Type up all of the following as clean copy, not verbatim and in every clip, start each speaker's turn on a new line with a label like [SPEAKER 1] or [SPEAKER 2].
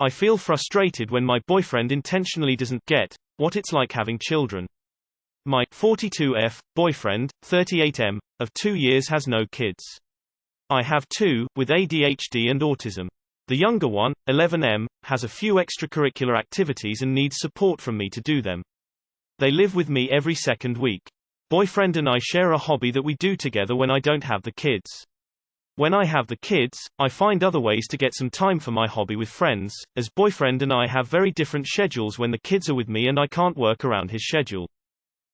[SPEAKER 1] I feel frustrated when my boyfriend intentionally doesn't get what it's like having children. My 42F boyfriend, 38M, of 2 years has no kids. I have two, with ADHD and autism. The younger one, 11M, has a few extracurricular activities and needs support from me to do them. They live with me every second week. Boyfriend and I share a hobby that we do together when I don't have the kids. When I have the kids, I find other ways to get some time for my hobby with friends, as boyfriend and I have very different schedules when the kids are with me and I can't work around his schedule.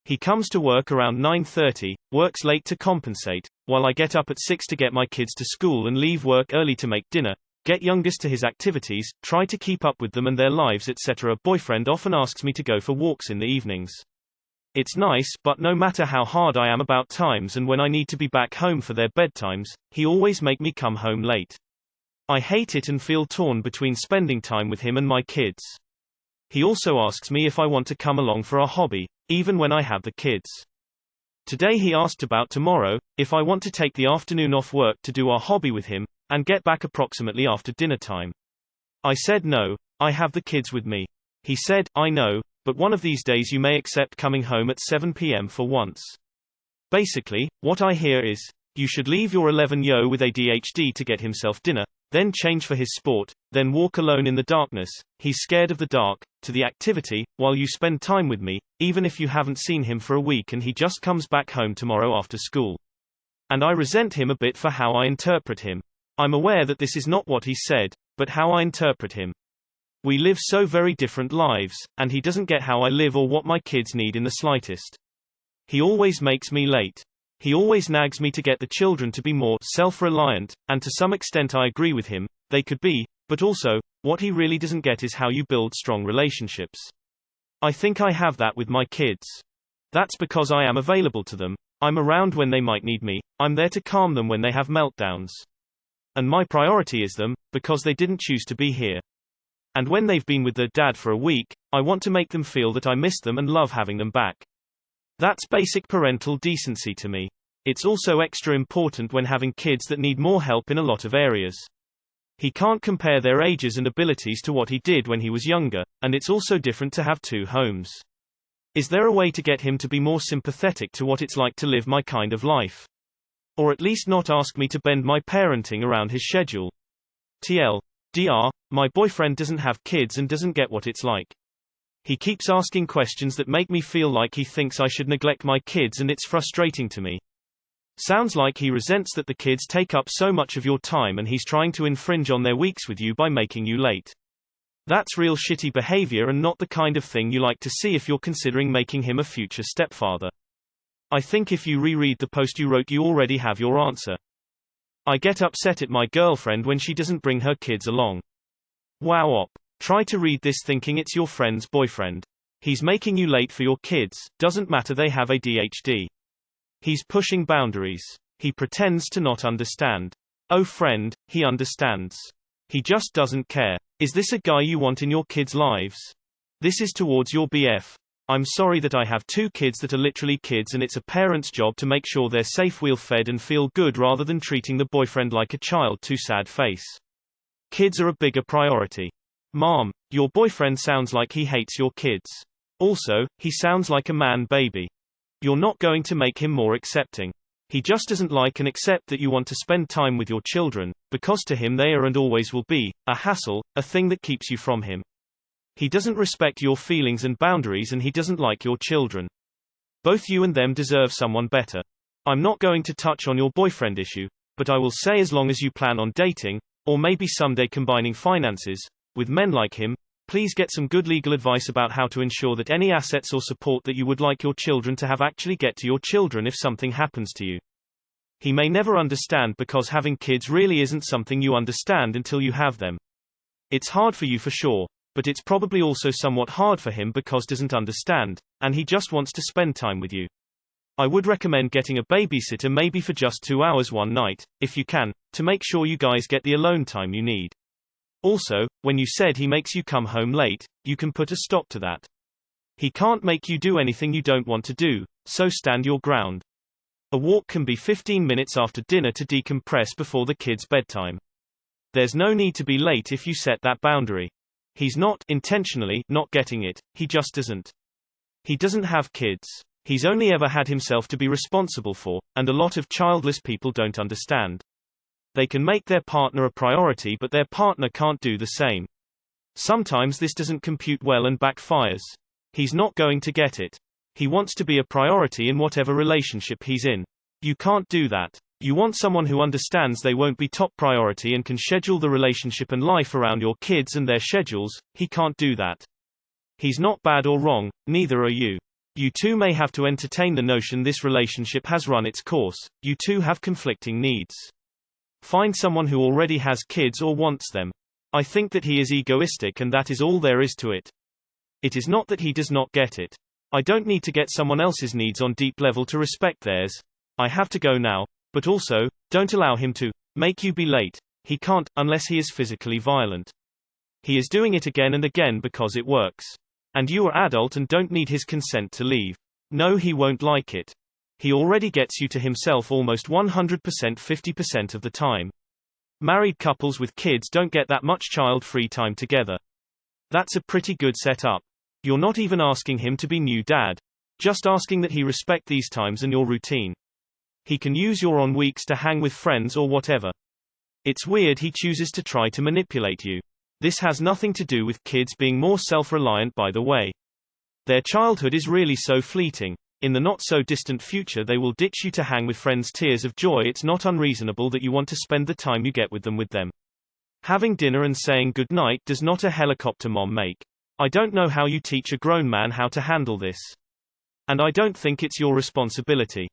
[SPEAKER 1] He comes to work around 9:30, works late to compensate, while I get up at 6 to get my kids to school and leave work early to make dinner, get youngest to his activities, try to keep up with them and their lives etc. Boyfriend often asks me to go for walks in the evenings. It's nice, but no matter how hard I am about times and when I need to be back home for their bedtimes, he always make me come home late. I hate it and feel torn between spending time with him and my kids. He also asks me if I want to come along for our hobby, even when I have the kids. Today he asked about tomorrow, if I want to take the afternoon off work to do our hobby with him, and get back approximately after dinner time. I said no, I have the kids with me. He said, I know, but one of these days you may accept coming home at 7 p.m. for once. Basically, what I hear is, you should leave your 11-yo with ADHD to get himself dinner, then change for his sport, then walk alone in the darkness, he's scared of the dark, to the activity, while you spend time with me, even if you haven't seen him for a week and he just comes back home tomorrow after school. And I resent him a bit for how I interpret him. I'm aware that this is not what he said, but how I interpret him. We live so very different lives, and he doesn't get how I live or what my kids need in the slightest. He always makes me late. He always nags me to get the children to be more self-reliant, and to some extent I agree with him, they could be, but also, what he really doesn't get is how you build strong relationships. I think I have that with my kids. That's because I am available to them, I'm around when they might need me, I'm there to calm them when they have meltdowns. And my priority is them, because they didn't choose to be here. And when they've been with their dad for a week, I want to make them feel that I miss them and love having them back. That's basic parental decency to me. It's also extra important when having kids that need more help in a lot of areas. He can't compare their ages and abilities to what he did when he was younger, and it's also different to have two homes. Is there a way to get him to be more sympathetic to what it's like to live my kind of life? Or at least not ask me to bend my parenting around his schedule? TLDR, my boyfriend doesn't have kids and doesn't get what it's like. He keeps asking questions that make me feel like he thinks I should neglect my kids and it's frustrating to me. Sounds like he resents that the kids take up so much of your time and he's trying to infringe on their weeks with you by making you late. That's real shitty behavior and not the kind of thing you like to see if you're considering making him a future stepfather. I think if you reread the post you wrote you already have your answer. I get upset at my girlfriend when she doesn't bring her kids along. Wow op. Try to read this thinking it's your friend's boyfriend. He's making you late for your kids, doesn't matter they have ADHD. He's pushing boundaries. He pretends to not understand. Oh friend, he understands. He just doesn't care. Is this a guy you want in your kids' lives? This is towards your BF. I'm sorry that I have two kids that are literally kids and it's a parent's job to make sure they're safe, well-fed and feel good rather than treating the boyfriend like a child. Too sad face. Kids are a bigger priority. Mom, your boyfriend sounds like he hates your kids. Also, he sounds like a man baby. You're not going to make him more accepting. He just doesn't like and accept that you want to spend time with your children, because to him they are and always will be a hassle, a thing that keeps you from him. He doesn't respect your feelings and boundaries and he doesn't like your children. Both you and them deserve someone better. I'm not going to touch on your boyfriend issue, but I will say as long as you plan on dating, or maybe someday combining finances, with men like him, please get some good legal advice about how to ensure that any assets or support that you would like your children to have actually get to your children if something happens to you. He may never understand because having kids really isn't something you understand until you have them. It's hard for you for sure, but it's probably also somewhat hard for him because doesn't understand, and he just wants to spend time with you. I would recommend getting a babysitter maybe for just 2 hours one night, if you can, to make sure you guys get the alone time you need. Also, when you said he makes you come home late, you can put a stop to that. He can't make you do anything you don't want to do, so stand your ground. A walk can be 15 minutes after dinner to decompress before the kids' bedtime. There's no need to be late if you set that boundary. He's not intentionally not getting it, he just doesn't. He doesn't have kids. He's only ever had himself to be responsible for, and a lot of childless people don't understand. They can make their partner a priority, but their partner can't do the same. Sometimes this doesn't compute well and backfires. He's not going to get it. He wants to be a priority in whatever relationship he's in. You can't do that. You want someone who understands they won't be top priority and can schedule the relationship and life around your kids and their schedules. He can't do that. He's not bad or wrong, neither are you. You two may have to entertain the notion this relationship has run its course. You two have conflicting needs. Find someone who already has kids or wants them. I think that he is egoistic, and that is all there is to it. It is not that he does not get it. I don't need to get someone else's needs on deep level to respect theirs. I have to go now. But also, don't allow him to make you be late. He can't, unless he is physically violent. He is doing it again and again because it works. And you are adult and don't need his consent to leave. No, he won't like it. He already gets you to himself almost 100% 50% of the time. Married couples with kids don't get that much child-free time together. That's a pretty good setup. You're not even asking him to be new dad. Just asking that he respect these times and your routine. He can use your on weeks to hang with friends or whatever. It's weird he chooses to try to manipulate you. This has nothing to do with kids being more self-reliant, by the way. Their childhood is really so fleeting. In the not-so-distant future they will ditch you to hang with friends. Tears of joy. It's not unreasonable that you want to spend the time you get with them. Having dinner and saying good night does not a helicopter mom make. I don't know how you teach a grown man how to handle this. And I don't think it's your responsibility.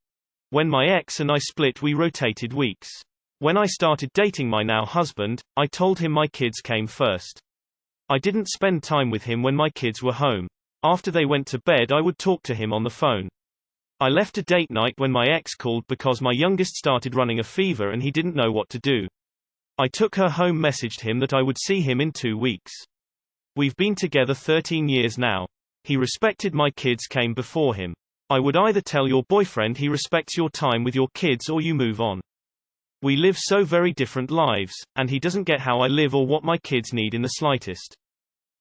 [SPEAKER 1] When my ex and I split, we rotated weeks. When I started dating my now husband, I told him my kids came first. I didn't spend time with him when my kids were home. After they went to bed, I would talk to him on the phone. I left a date night when my ex called because my youngest started running a fever and he didn't know what to do. I took her home, messaged him that I would see him in 2 weeks. We've been together 13 years now. He respected my kids came before him. I would either tell your boyfriend he respects your time with your kids or you move on. We live so very different lives, and he doesn't get how I live or what my kids need in the slightest.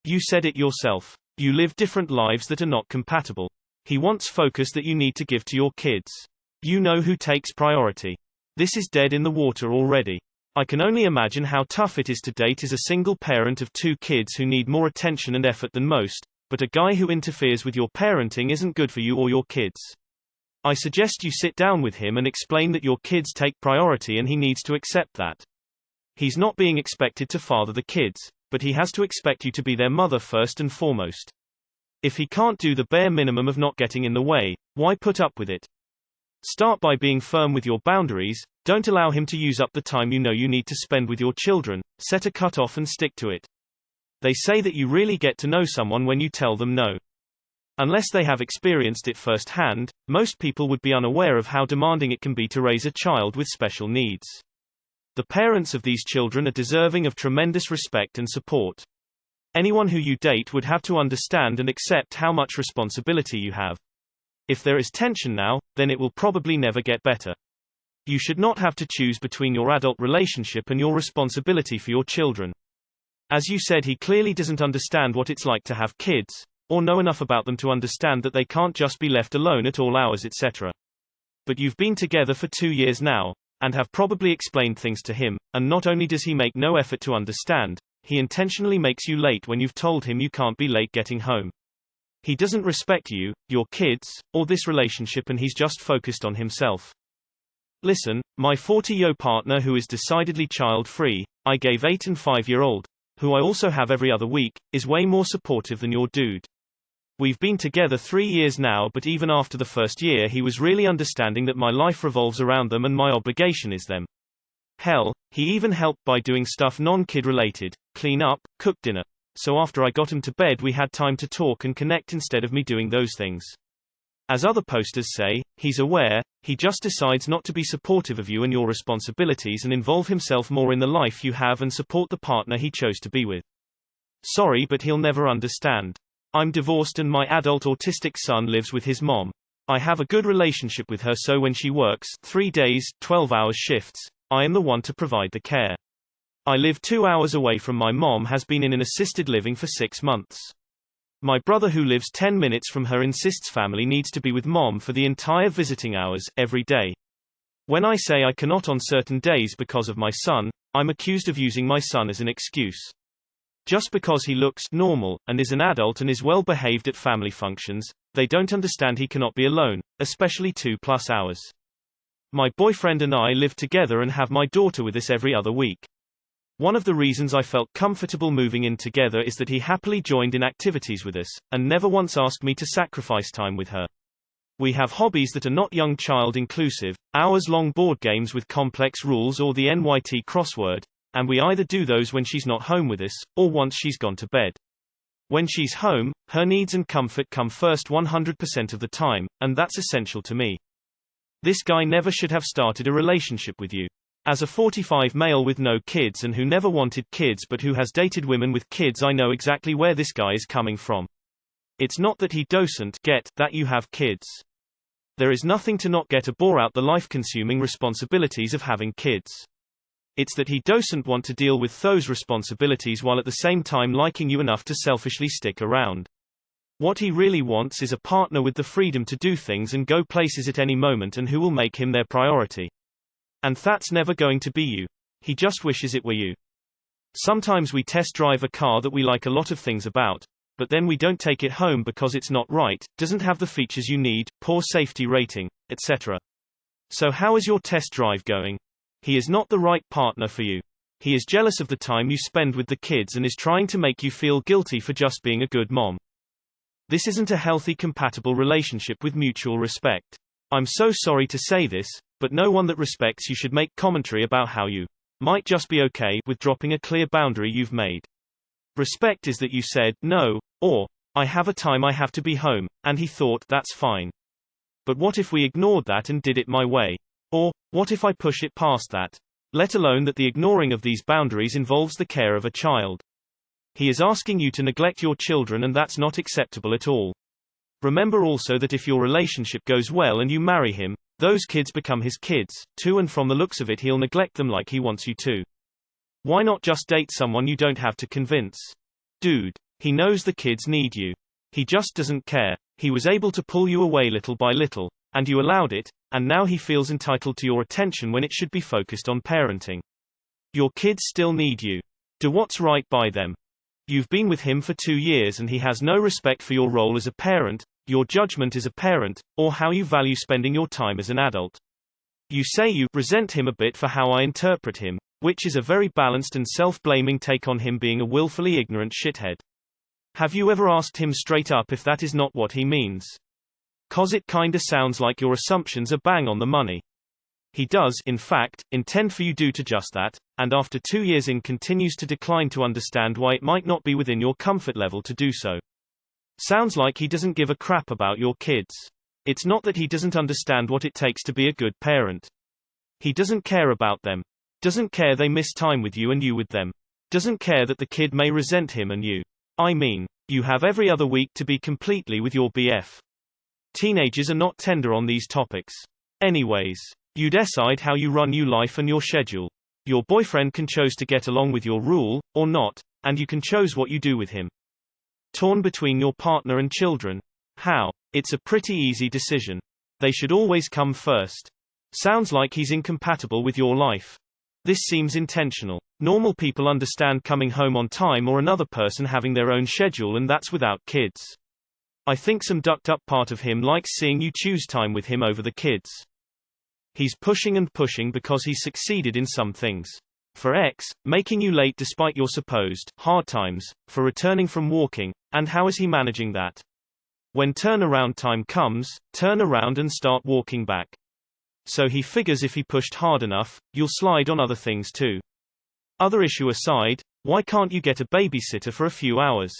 [SPEAKER 1] You said it yourself. You live different lives that are not compatible. He wants focus that you need to give to your kids. You know who takes priority. This is dead in the water already. I can only imagine how tough it is to date as a single parent of 2 kids who need more attention and effort than most. But a guy who interferes with your parenting isn't good for you or your kids. I suggest you sit down with him and explain that your kids take priority and he needs to accept that. He's not being expected to father the kids, but he has to expect you to be their mother first and foremost. If he can't do the bare minimum of not getting in the way, why put up with it? Start by being firm with your boundaries. Don't allow him to use up the time you know you need to spend with your children. Set a cutoff and stick to it. They say that you really get to know someone when you tell them no. Unless they have experienced it firsthand, most people would be unaware of how demanding it can be to raise a child with special needs. The parents of these children are deserving of tremendous respect and support. Anyone who you date would have to understand and accept how much responsibility you have. If there is tension now, then it will probably never get better. You should not have to choose between your adult relationship and your responsibility for your children. As you said, he clearly doesn't understand what it's like to have kids, or know enough about them to understand that they can't just be left alone at all hours, etc. But you've been together for 2 years now, and have probably explained things to him, and not only does he make no effort to understand, he intentionally makes you late when you've told him you can't be late getting home. He doesn't respect you, your kids, or this relationship, and he's just focused on himself. Listen, my 40-year partner who is decidedly child-free, I gave 8 and 5-year-old, who I also have every other week, is way more supportive than your dude. We've been together 3 years now, but even after the first year he was really understanding that my life revolves around them and my obligation is them. Hell, he even helped by doing stuff non-kid related, clean up, cook dinner. So after I got him to bed we had time to talk and connect instead of me doing those things. As other posters say, he's aware, he just decides not to be supportive of you and your responsibilities and involve himself more in the life you have and support the partner he chose to be with. Sorry, but he'll never understand. I'm divorced and my adult autistic son lives with his mom. I have a good relationship with her, so when she works 3 days, 12-hour shifts, I am the one to provide the care. I live 2 hours away from my mom has been in an assisted living for 6 months. My brother who lives 10 minutes from her insists family needs to be with mom for the entire visiting hours, every day. When I say I cannot on certain days because of my son, I'm accused of using my son as an excuse. Just because he looks normal, and is an adult and is well behaved at family functions, they don't understand he cannot be alone, especially 2+ hours. My boyfriend and I live together and have my daughter with us every other week. One of the reasons I felt comfortable moving in together is that he happily joined in activities with us, and never once asked me to sacrifice time with her. We have hobbies that are not young child inclusive, hours-long board games with complex rules or the NYT crossword, and we either do those when she's not home with us, or once she's gone to bed. When she's home, her needs and comfort come first 100% of the time, and that's essential to me. This guy never should have started a relationship with you. As a 45 male with no kids and who never wanted kids but who has dated women with kids, I know exactly where this guy is coming from. It's not that he doesn't get that you have kids. There is nothing to not get or bore out the life-consuming responsibilities of having kids. It's that he doesn't want to deal with those responsibilities while at the same time liking you enough to selfishly stick around. What he really wants is a partner with the freedom to do things and go places at any moment and who will make him their priority. And that's never going to be you. He just wishes it were you. Sometimes we test drive a car that we like a lot of things about, but then we don't take it home because it's not right, doesn't have the features you need, poor safety rating, etc. So how is your test drive going? He is not the right partner for you. He is jealous of the time you spend with the kids and is trying to make you feel guilty for just being a good mom. This isn't a healthy compatible relationship with mutual respect. I'm so sorry to say this, but no one that respects you should make commentary about how you might just be okay with dropping a clear boundary you've made. Respect is that you said no, or I have a time I have to be home, and he thought that's fine. But what if we ignored that and did it my way? Or what if I push it past that? Let alone that the ignoring of these boundaries involves the care of a child. He is asking you to neglect your children, and that's not acceptable at all. Remember also that if your relationship goes well and you marry him, those kids become his kids, too, and from the looks of it he'll neglect them like he wants you to. Why not just date someone you don't have to convince? Dude, he knows the kids need you. He just doesn't care. He was able to pull you away little by little, and you allowed it, and now he feels entitled to your attention when it should be focused on parenting. Your kids still need you. Do what's right by them. You've been with him for 2 years and he has no respect for your role as a parent, your judgment as a parent, or how you value spending your time as an adult. You say you resent him a bit for how I interpret him, which is a very balanced and self-blaming take on him being a willfully ignorant shithead. Have you ever asked him straight up if that is not what he means? 'Cause it kinda sounds like your assumptions are bang on the money. He does, in fact, intend for you to do just that, and after 2 years in continues to decline to understand why it might not be within your comfort level to do so. Sounds like he doesn't give a crap about your kids. It's not that he doesn't understand what it takes to be a good parent. He doesn't care about them. Doesn't care they miss time with you and you with them. Doesn't care that the kid may resent him and you. I mean, you have every other week to be completely with your BF. Teenagers are not tender on these topics. Anyways, you decide how you run your life and your schedule. Your boyfriend can choose to get along with your rule, or not, and you can choose what you do with him. Torn between your partner and children? How? It's a pretty easy decision. They should always come first. Sounds like he's incompatible with your life. This seems intentional. Normal people understand coming home on time or another person having their own schedule, and that's without kids. I think some ducked up part of him likes seeing you choose time with him over the kids. He's pushing and pushing because he's succeeded in some things. For X, making you late despite your supposed hard times, for returning from walking, and how is he managing that? When turnaround time comes, turn around and start walking back. So he figures if he pushed hard enough, you'll slide on other things too. Other issue aside, why can't you get a babysitter for a few hours?